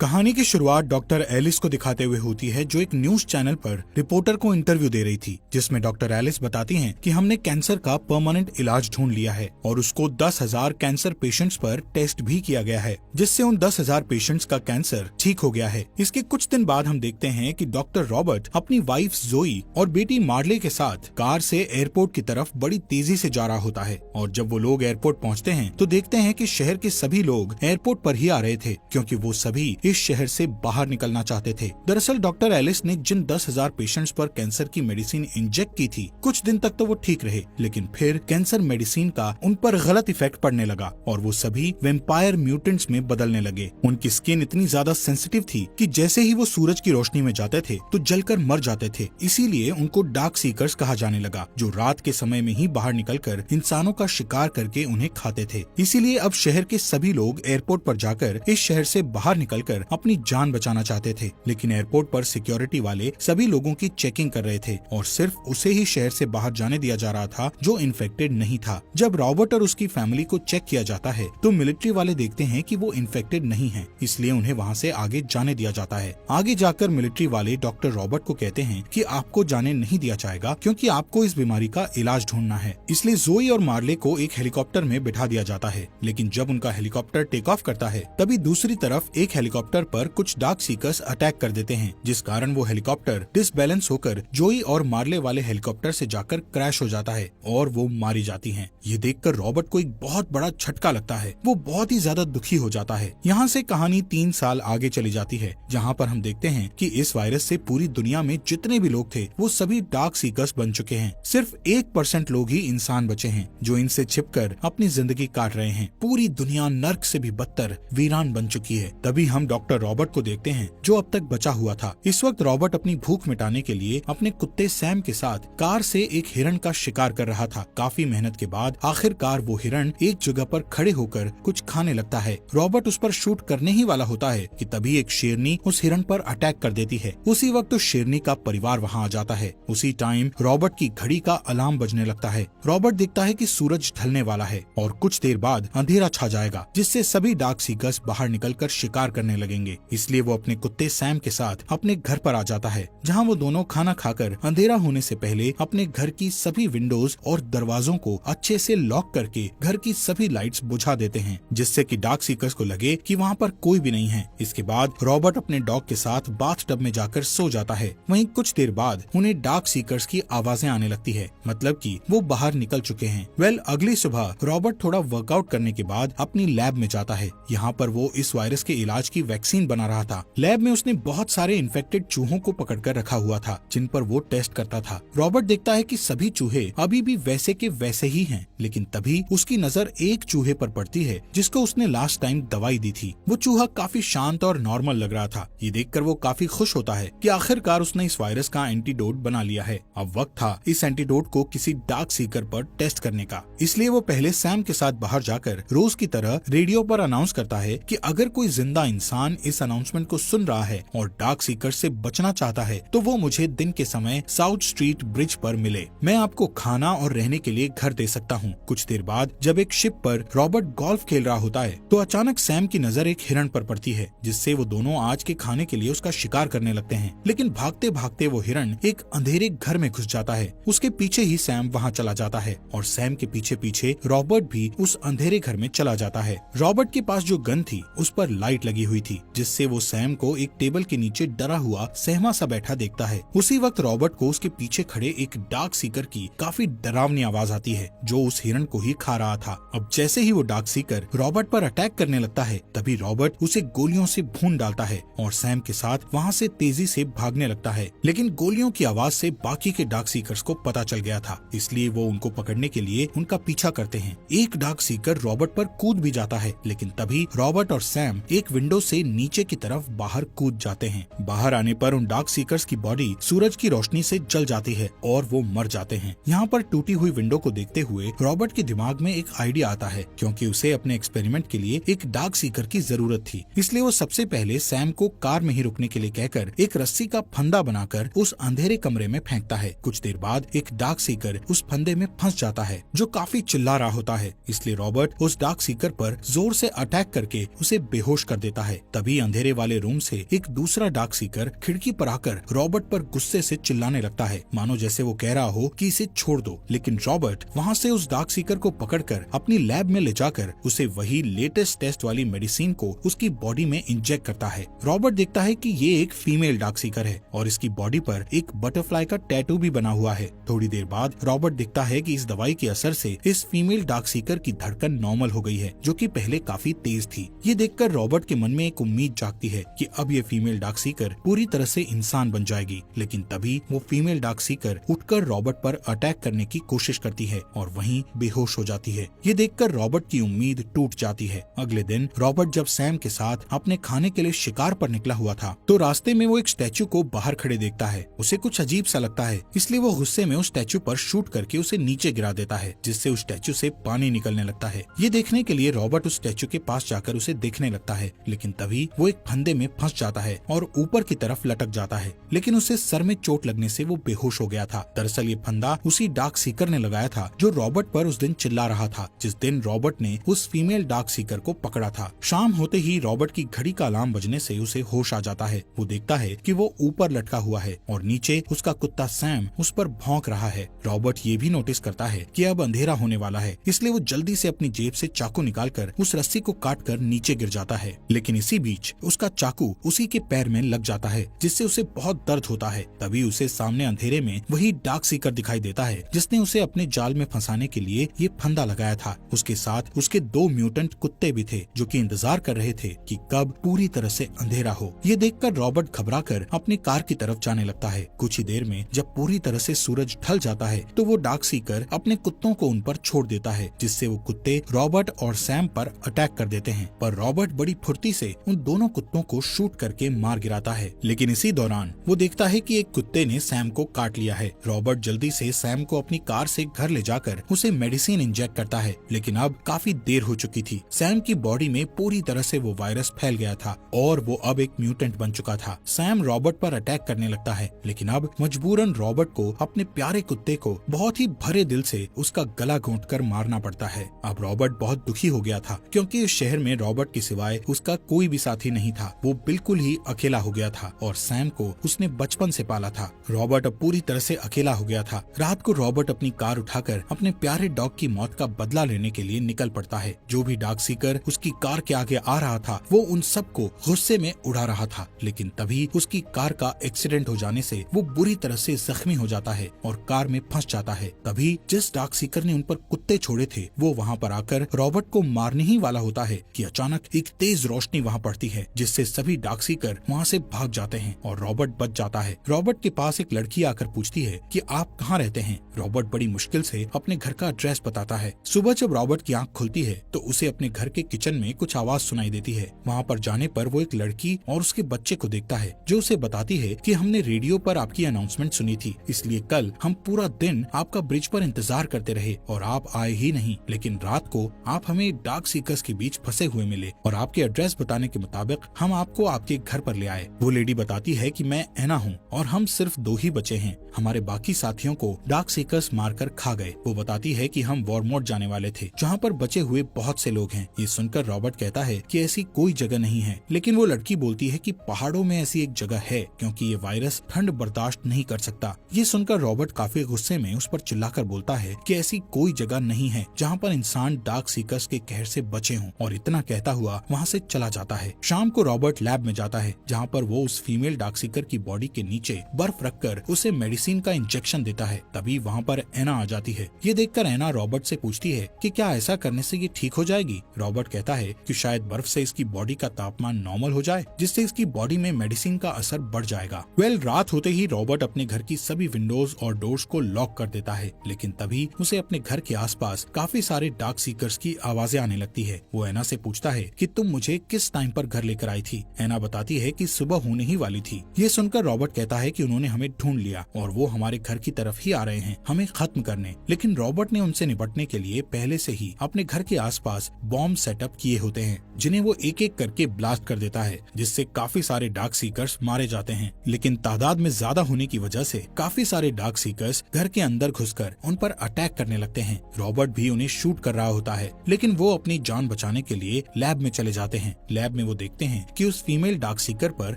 कहानी की शुरुआत डॉक्टर एलिस को दिखाते हुए होती है, जो एक न्यूज चैनल पर रिपोर्टर को इंटरव्यू दे रही थी, जिसमें डॉक्टर एलिस बताती हैं कि हमने कैंसर का परमानेंट इलाज ढूंढ लिया है और उसको 10,000 कैंसर पेशेंट्स पर टेस्ट भी किया गया है, जिससे उन 10,000 पेशेंट्स का कैंसर ठीक हो गया है। इसके कुछ दिन बाद हम देखते हैं कि डॉक्टर रॉबर्ट अपनी वाइफ जोई और बेटी मार्ले के साथ कार से एयरपोर्ट की तरफ बड़ी तेजी से जा रहा होता है, और जब वो लोग एयरपोर्ट पहुँचते हैं तो देखते हैं कि शहर के सभी लोग एयरपोर्ट पर ही आ रहे थे, क्योंकि वो सभी इस शहर से बाहर निकलना चाहते थे। दरअसल डॉक्टर एलिस ने जिन 10,000 पेशेंट्स पर कैंसर की मेडिसिन इंजेक्ट की थी, कुछ दिन तक तो वो ठीक रहे, लेकिन फिर कैंसर मेडिसिन का उन पर गलत इफेक्ट पड़ने लगा और वो सभी वेम्पायर म्यूटेंट्स में बदलने लगे। उनकी स्किन इतनी ज्यादा सेंसिटिव थी कि जैसे ही वो सूरज की रोशनी में जाते थे तो जलकर मर जाते थे। इसीलिए उनको डार्क सीकर्स कहा जाने लगा, जो रात के समय में ही बाहर निकलकर इंसानों का शिकार करके उन्हें खाते थे। इसीलिए अब शहर के सभी लोग एयरपोर्ट पर जाकर इस शहर से बाहर निकलकर अपनी जान बचाना चाहते थे, लेकिन एयरपोर्ट पर सिक्योरिटी वाले सभी लोगों की चेकिंग कर रहे थे और सिर्फ उसे ही शहर से बाहर जाने दिया जा रहा था जो इन्फेक्टेड नहीं था। जब रॉबर्ट और उसकी फैमिली को चेक किया जाता है तो मिलिट्री वाले देखते हैं कि वो इन्फेक्टेड नहीं है, इसलिए उन्हें वहाँ से आगे जाने दिया जाता है। आगे जाकर मिलिट्री वाले डॉक्टर रॉबर्ट को कहते हैं कि आपको जाने नहीं दिया जाएगा, क्योंकि आपको इस बीमारी का इलाज ढूंढना है। इसलिए जोई और मार्ले को एक हेलीकॉप्टर में बिठा दिया जाता है, लेकिन जब उनका हेलीकॉप्टर टेक ऑफ करता है तभी दूसरी तरफ एक हेलीकॉप्टर पर कुछ डार्क सीकर्स अटैक कर देते हैं, जिस कारण वो हेलीकॉप्टर डिसबैलेंस होकर जोई और मार्ले वाले हेलीकॉप्टर से जाकर क्रैश हो जाता है और वो मारी जाती हैं। ये देखकर रॉबर्ट को एक बहुत बड़ा झटका लगता है, वो बहुत ही ज्यादा दुखी हो जाता है। यहाँ से कहानी 3 साल आगे चली जाती है, जहाँ पर हम देखते हैं कि इस वायरस से पूरी दुनिया में जितने भी लोग थे वो सभी डार्क सीकर्स बन चुके हैं। सिर्फ 1% लोग ही इंसान बचे हैं जो इनसे छिपकर अपनी जिंदगी काट रहे हैं। पूरी दुनिया नर्क से भी बदतर वीरान बन चुकी है। तभी हम डॉक्टर रॉबर्ट को देखते हैं, जो अब तक बचा हुआ था। इस वक्त रॉबर्ट अपनी भूख मिटाने के लिए अपने कुत्ते सैम के साथ कार से एक हिरण का शिकार कर रहा था। काफी मेहनत के बाद आखिरकार वो हिरण एक जगह पर खड़े होकर कुछ खाने लगता है। रॉबर्ट उस पर शूट करने ही वाला होता है कि तभी एक शेरनी उस हिरण पर अटैक कर देती है। उसी वक्त उस शेरनी का परिवार वहाँ आ जाता है। उसी टाइम रॉबर्ट की घड़ी का अलार्म बजने लगता है। रॉबर्ट देखता है कि सूरज ढलने वाला है और कुछ देर बाद अंधेरा छा जाएगा, जिससे सभी डार्क सीकर्स बाहर निकलकर शिकार करने लगेंगे। इसलिए वो अपने कुत्ते सैम के साथ अपने घर पर आ जाता है, जहाँ वो दोनों खाना खाकर अंधेरा होने से पहले अपने घर की सभी विंडोज और दरवाजों को अच्छे से लॉक करके घर की सभी लाइट्स बुझा देते हैं, जिससे कि डार्क सीकर्स को लगे कि वहाँ पर कोई भी नहीं है। इसके बाद रॉबर्ट अपने डॉग के साथ बाथटब में जाकर सो जाता है। वहीं कुछ देर बाद उन्हें डार्क सीकर्स की आवाजें आने लगती है, मतलब कि वो बाहर निकल चुके हैं। अगली सुबह रॉबर्ट थोड़ा वर्कआउट करने के बाद अपनी लैब में जाता है। यहाँ पर वो इस वायरस के इलाज की वैक्सीन बना रहा था। लैब में उसने बहुत सारे इन्फेक्टेड चूहों को पकड़कर रखा हुआ था, जिन पर वो टेस्ट करता था। रॉबर्ट देखता है कि सभी चूहे अभी भी वैसे के वैसे ही हैं, लेकिन तभी उसकी नजर एक चूहे पर पड़ती है जिसको उसने लास्ट टाइम दवाई दी थी। वो चूहा काफी शांत और नॉर्मल लग रहा था। ये देखकर वो काफी खुश होता है कि आखिरकार उसने इस वायरस का एंटीडोट बना लिया है। अब वक्त था इस एंटीडोट को किसी डार्क सीकर पर टेस्ट करने का। इसलिए वो पहले सैम के साथ बाहर जाकर रोज की तरह रेडियो पर अनाउंस करता है कि अगर कोई जिंदा इंसान इस अनाउंसमेंट को सुन रहा है और डार्क सीकर से बचना चाहता है तो वो मुझे दिन के समय साउथ स्ट्रीट ब्रिज पर मिले। मैं आपको खाना और रहने के लिए घर दे सकता हूँ। कुछ देर बाद जब एक शिप पर रॉबर्ट गोल्फ खेल रहा होता है तो अचानक सैम की नजर एक हिरण पर पड़ती है, जिससे वो दोनों आज के खाने के लिए उसका शिकार करने लगते हैं। लेकिन भागते भागते वो हिरण एक अंधेरे घर में घुस जाता है। उसके पीछे ही सैम वहाँ चला जाता है और सैम के पीछे पीछे रॉबर्ट भी उस अंधेरे घर में चला जाता है। रॉबर्ट के पास जो गन थी उस पर लाइट लगी हुई थी, जिससे वो सैम को एक टेबल के नीचे डरा हुआ सहमा सा बैठा देखता है। उसी वक्त रॉबर्ट को उसके पीछे खड़े एक डार्क सीकर की काफी डरावनी आवाज आती है, जो उस हिरण को ही खा रहा था। अब जैसे ही वो डार्क सीकर रॉबर्ट पर अटैक करने लगता है, तभी रॉबर्ट उसे गोलियों से भून डालता है और सैम के साथ वहाँ से तेजी से भागने लगता है। लेकिन गोलियों की आवाज से बाकी के डार्क सीकर्स को पता चल गया था, इसलिए वो उनको पकड़ने के लिए उनका पीछा करते हैं। एक डार्क सीकर रॉबर्ट पर कूद भी जाता है, लेकिन तभी रॉबर्ट और सैम एक विंडो से नीचे की तरफ बाहर कूद जाते हैं। बाहर आने पर उन डार्क सीकर्स की बॉडी सूरज की रोशनी से जल जाती है और वो मर जाते हैं। यहाँ पर टूटी हुई विंडो को देखते हुए रॉबर्ट के दिमाग में एक आइडिया आता है, क्योंकि उसे अपने एक्सपेरिमेंट के लिए एक डार्क सीकर की जरूरत थी। इसलिए वो सबसे पहले सैम को कार में ही रुकने के लिए कहकर एक रस्सी का फंदा बनाकर उस अंधेरे कमरे में फेंकता है। कुछ देर बाद एक डार्क सीकर उस फंदे में फंस जाता है, जो काफी चिल्ला रहा होता है। इसलिए रॉबर्ट उस डार्क सीकर पर जोर से अटैक करके उसे बेहोश कर देता है। तभी अंधेरे वाले रूम से एक दूसरा डार्क सीकर खिड़की पर आकर रॉबर्ट पर गुस्से से चिल्लाने लगता है, मानो जैसे वो कह रहा हो कि इसे छोड़ दो। लेकिन रॉबर्ट वहाँ से उस डार्क सीकर को पकड़कर अपनी लैब में ले जाकर उसे वही लेटेस्ट टेस्ट वाली मेडिसिन को उसकी बॉडी में इंजेक्ट करता है। रॉबर्ट देखता है कि ये एक फीमेल डार्क सीकर है और इसकी बॉडी पर एक बटरफ्लाई का टैटू भी बना हुआ है। थोड़ी देर बाद रॉबर्ट देखता है कि इस दवाई के असर से इस फीमेल डार्क सीकर की धड़कन नॉर्मल हो गई है, जो कि पहले काफी तेज थी। ये देखकर रॉबर्ट के मन में एक उम्मीद जागती है कि अब ये फीमेल डार्क सीकर पूरी तरह से इंसान बन जाएगी। लेकिन तभी वो फीमेल डार्क सीकर उठकर रॉबर्ट पर अटैक करने की कोशिश करती है और वहीं बेहोश हो जाती है। ये देखकर रॉबर्ट की उम्मीद टूट जाती है। अगले दिन रॉबर्ट जब सैम के साथ अपने खाने के लिए शिकार पर निकला हुआ था तो रास्ते में वो एक स्टैचू को बाहर खड़े देखता है। उसे कुछ अजीब सा लगता है, इसलिए वो गुस्से में उस स्टैचू पर शूट करके उसे नीचे गिरा देता है, जिससे उस स्टैचू से पानी निकलने लगता है। ये देखने के लिए रॉबर्ट उस स्टैचू के पास जाकर उसे देखने लगता है, लेकिन तभी वो एक फंदे में फंस जाता है और ऊपर की तरफ लटक जाता है। लेकिन उसे सर में चोट लगने से वो बेहोश हो गया था। दरअसल ये फंदा उसी डार्क सीकर ने लगाया था जो रॉबर्ट पर उस दिन चिल्ला रहा था, जिस दिन रॉबर्ट ने उस फीमेल डार्क सीकर को पकड़ा था। शाम होते ही रॉबर्ट की घड़ी का अलार्म बजने से उसे होश आ जाता है। वो देखता है कि वो ऊपर लटका हुआ है और नीचे उसका कुत्ता सैम उस पर भौंक रहा है। रॉबर्ट ये भी नोटिस करता है कि अब अंधेरा होने वाला है, इसलिए वो जल्दी से अपनी जेब से चाकू निकालकर उस रस्सी को काटकर नीचे गिर जाता है। लेकिन इसी बीच उसका चाकू उसी के पैर में लग जाता है, जिससे उसे बहुत दर्द होता है। तभी उसे सामने अंधेरे में वही डार्क सीकर दिखाई देता है जिसने उसे अपने जाल में फंसाने के लिए ये फंदा लगाया था। उसके साथ उसके 2 म्यूटेंट कुत्ते भी थे जो कि इंतजार कर रहे थे कि कब पूरी तरह से अंधेरा हो। ये देखकर रॉबर्ट घबराकर अपनी कार की तरफ जाने लगता है। कुछ ही देर में जब पूरी तरह से सूरज ढल जाता है तो वो डार्क सीकर अपने कुत्तों को उन पर छोड़ देता है, जिससे वो कुत्ते रॉबर्ट और सैम पर अटैक कर देते हैं। पर रॉबर्ट बड़ी फुर्ती से उन दोनों कुत्तों को शूट करके मार गिराता है। लेकिन इसी दौरान वो देखता है कि एक कुत्ते ने सैम को काट लिया है। रॉबर्ट जल्दी से सैम को अपनी कार से घर ले जाकर उसे मेडिसिन इंजेक्ट करता है, लेकिन अब काफी देर हो चुकी थी। सैम की बॉडी में पूरी तरह से वो वायरस फैल गया था और वो अब एक म्यूटेंट बन चुका था। सैम रॉबर्ट पर अटैक करने लगता है, लेकिन अब मजबूरन रॉबर्ट को अपने प्यारे कुत्ते को बहुत ही भरे दिल से उसका गला घोंटकर मारना पड़ता है। अब रॉबर्ट बहुत दुखी हो गया था क्योंकि इस शहर में रॉबर्ट के सिवाय उसका कोई भी साथी नहीं था। वो बिल्कुल ही अकेला हो गया था और सैम को उसने बचपन से पाला था। रॉबर्ट अब पूरी तरह से अकेला हो गया था। रात को रॉबर्ट अपनी कार उठाकर अपने प्यारे डॉग की मौत का बदला लेने के लिए निकल पड़ता है। जो भी डार्क सीकर उसकी कार के आगे आ रहा था वो उन सबको गुस्से में उड़ा रहा था, लेकिन तभी उसकी कार का एक्सीडेंट हो जाने से वो बुरी तरह से जख्मी हो जाता है और कार में फंस जाता है। तभी जिस डार्क सीकर ने उन पर कुत्ते छोड़े थे वो वहाँ पर आकर रॉबर्ट को मारने ही वाला होता है कि अचानक एक तेज रोशनी वहाँ पड़ती है, जिससे सभी डार्क सीकर वहाँ से भाग जाते हैं और रॉबर्ट बच जाता है। रॉबर्ट के पास एक लड़की आकर पूछती है कि आप कहाँ रहते हैं। रॉबर्ट बड़ी मुश्किल से अपने घर का एड्रेस बताता है। सुबह जब रॉबर्ट की आंख खुलती है तो उसे अपने घर के किचन में कुछ आवाज सुनाई देती है। वहाँ पर जाने पर वो एक लड़की और उसके बच्चे को देखता है जो उसे बताती है कि हमने रेडियो पर आपकी अनाउंसमेंट सुनी थी, इसलिए कल हम पूरा दिन आपका ब्रिज पर इंतजार करते रहे और आप आए ही नहीं। लेकिन रात को आप हमें डार्क सीकर्स के बीच फंसे हुए मिले और आपके एड्रेस बताने के मुताबिक हम आपको आपके घर पर ले आए। वो लेडी बताती है कि मैं एना हूँ और हम सिर्फ 2 ही बचे हैं। हमारे बाकी साथियों को डार्क सीकर्स मारकर खा गए। वो बताती है कि हम वॉरमोट जाने वाले थे जहाँ पर बचे हुए बहुत से लोग हैं। ये सुनकर रॉबर्ट कहता है कि ऐसी कोई जगह नहीं है, लेकिन वो लड़की बोलती है कि पहाड़ों में ऐसी एक जगह है क्योंकि ये वायरस ठंड बर्दाश्त नहीं कर सकता। ये सुनकर रॉबर्ट काफी गुस्से में उस पर चिल्लाकर बोलता है कि ऐसी कोई जगह नहीं है जहाँ पर इंसान डार्क सीकर्स के कहर से बचे हों, और इतना कहता हुआ वहाँ से चला जाता है। शाम को रॉबर्ट लैब में जाता है जहाँ पर वो उस फीमेल डार्क सीकर की बॉडी के नीचे बर्फ रखकर उसे मेडिसिन का इंजेक्शन देता है। तभी वहाँ पर एना आ जाती है। ये देखकर एना रॉबर्ट से पूछती है कि क्या ऐसा करने से ये ठीक हो जाएगी। रॉबर्ट कहता है कि शायद बर्फ से इसकी बॉडी का तापमान नॉर्मल हो जाए, जिससे इसकी बॉडी में मेडिसिन का असर बढ़ जाएगा। रात होते ही रॉबर्ट अपने घर की सभी विंडोज और डोर्स को लॉक कर देता है, लेकिन तभी उसे अपने घर के आसपास काफी सारे डार्क सीकर्स की आवाजें आने लगती है। वो एना से पूछता है कि तुम मुझे किस टाइम पर घर लेकर आई थी। एना बताती है कि सुबह होने ही वाली थी। ये सुनकर रॉबर्ट कहता है कि उन्होंने हमें ढूंढ लिया और वो हमारे घर की तरफ ही आ रहे हैं हमें खत्म करने। लेकिन रॉबर्ट ने उनसे निपटने के लिए पहले से ही अपने घर के आसपास बॉम्ब सेटअप किए होते हैं, जिन्हें वो एक एक करके ब्लास्ट कर देता है, जिससे काफी सारे डार्क सीकर्स मारे जाते हैं। लेकिन तादाद में ज्यादा होने की वजह से काफी सारे डार्क सीकर्स घर के अंदर घुसकर उन पर अटैक करने लगते हैं। रॉबर्ट भी उन्हें शूट कर रहा होता है, लेकिन वो अपनी जान बचाने के लिए लैब में चले जाते हैं। लैब में वो देखते हैं कि उस फीमेल डार्क सीकर पर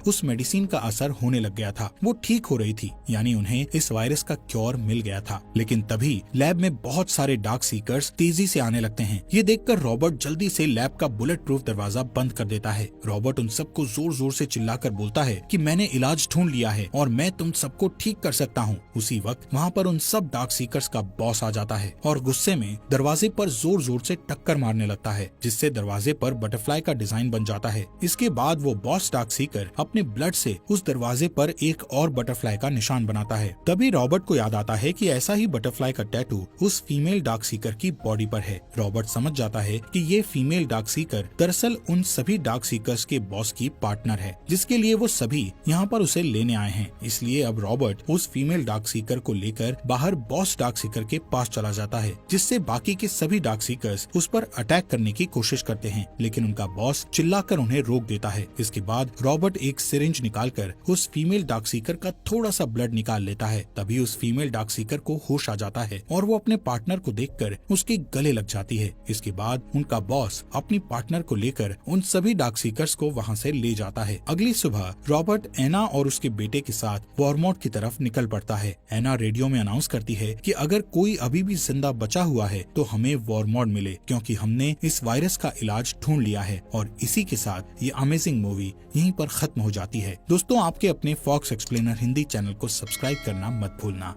उस मेडिसिन का असर होने लग गया था। वो ठीक हो रही थी, यानी उन्हें इस वायरस का क्योर मिल गया था। लेकिन तभी लैब में बहुत सारे डार्क सीकर्स तेजी से आने लगते हैं। ये देखकर रॉबर्ट जल्दी से लैब का बुलेट प्रूफ दरवाजा बंद कर देता है। रॉबर्ट उन सबको जोर जोर से चिल्लाकर बोलता है कि मैंने इलाज ढूंढ लिया है और मैं तुम सबको ठीक कर सकता हूँ। उसी वक्त वहाँ पर उन सब डार्क सीकर्स का बॉस आ जाता है और गुस्से में दरवाजे पर जोर जोर से टक्कर मारने लगता है, जिससे दरवाजे पर बटरफ्लाई का डिजाइन बन जाता है। इसके बाद वो बॉस डार्क सीकर अपने ब्लड से उस दरवाजे पर एक और बटरफ्लाई का निशान बनाता है। तभी रॉबर्ट को याद आता है कि ऐसा ही बटरफ्लाई का टैटू उस फीमेल डार्क सीकर की बॉडी पर है। रॉबर्ट समझ जाता है कि ये फीमेल डार्क सीकर दरअसल उन सभी डार्क सीकर्स के बॉस की पार्टनर है, जिसके लिए वो सभी यहाँ पर उसे लेने आए हैं। इसलिए अब रॉबर्ट उस फीमेल डार्क सीकर को लेकर बाहर बॉस डार्क सीकर के पास चला जाता है, जिससे बाकी के सभी डार्क सीकर्स उस पर अटैक करने की कोशिश करते हैं, लेकिन उनका बॉस चिल्लाकर उन्हें रोक देता है। इसके बाद रॉबर्ट एक सिरिंज निकालकर उस फीमेल डार्क सीकर का थोड़ा सा ब्लड निकाल लेता है। तभी उस फीमेल डार्क सीकर को होश आ जाता है और वो अपने पार्टनर को देखकर उसके गले लग जाती है। इसके बाद उनका बॉस अपनी पार्टनर को लेकर उन सभी डार्क सीकर्स को वहाँ से ले जाता है। अगली सुबह रॉबर्ट एना और उसके बेटे के साथ वॉरमॉट की तरफ निकल पड़ता है। एना रेडियो में अनाउंस करती है कि अगर कोई अभी भी जिंदा बचा हुआ है तो हमें वॉरमॉट मिले, क्योंकि हमने इस वायरस का इलाज ढूंढ लिया है। और इसी के साथ ये अमेजिंग मूवी यहीं पर खत्म हो जाती है। दोस्तों, आपके अपने फॉक्स एक्सप्लेनर हिंदी चैनल को सब्सक्राइब करना मत भूलना।